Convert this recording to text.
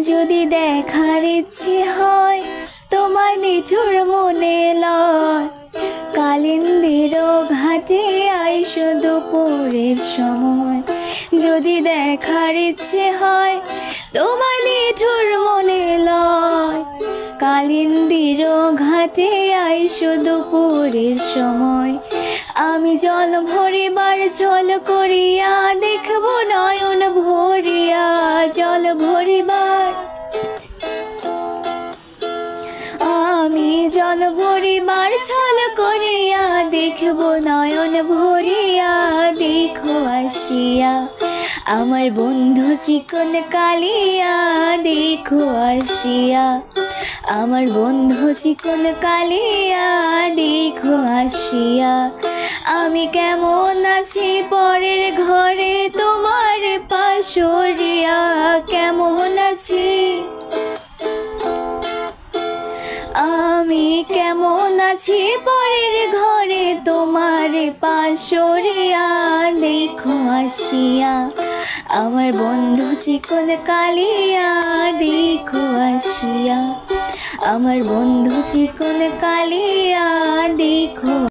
যদি দেখার ইচ্ছে হয় তোমার নিঝুর মনে লয়, কালিন্দির ঘাটে আইসো দুপুরের সময়। যদি দেখার ইচ্ছে হয় তোমার নিঝুর মনে লয়, কালিন্দির ঘাটে আইসো দুপুরের সময়। আমি জল ভরিবার জল করিয়া দেখব নয়ন ভরিয়া, জল ভরিবার আমি জল ভরিবার ছল করিয়া দেখব নয়ন ভরিয়া। দেখো আসিয়া আমার বন্ধু চিকন কালিয়া, দেখো আসিয়া আমার বন্ধু চিকন কালিয়া, দেখো আসিয়া। আমি কেমন আছি পরের ঘরে তোমার পাশরিয়া, কেমন আছি আমি কেমন আছি পরের ঘরে তোমার পাশরিয়া। দেখো আসিয়া আমার বন্ধু চিকন কালিয়া, দেখো আসিয়া আমার বন্ধু চিকন কালিয়া, দেখো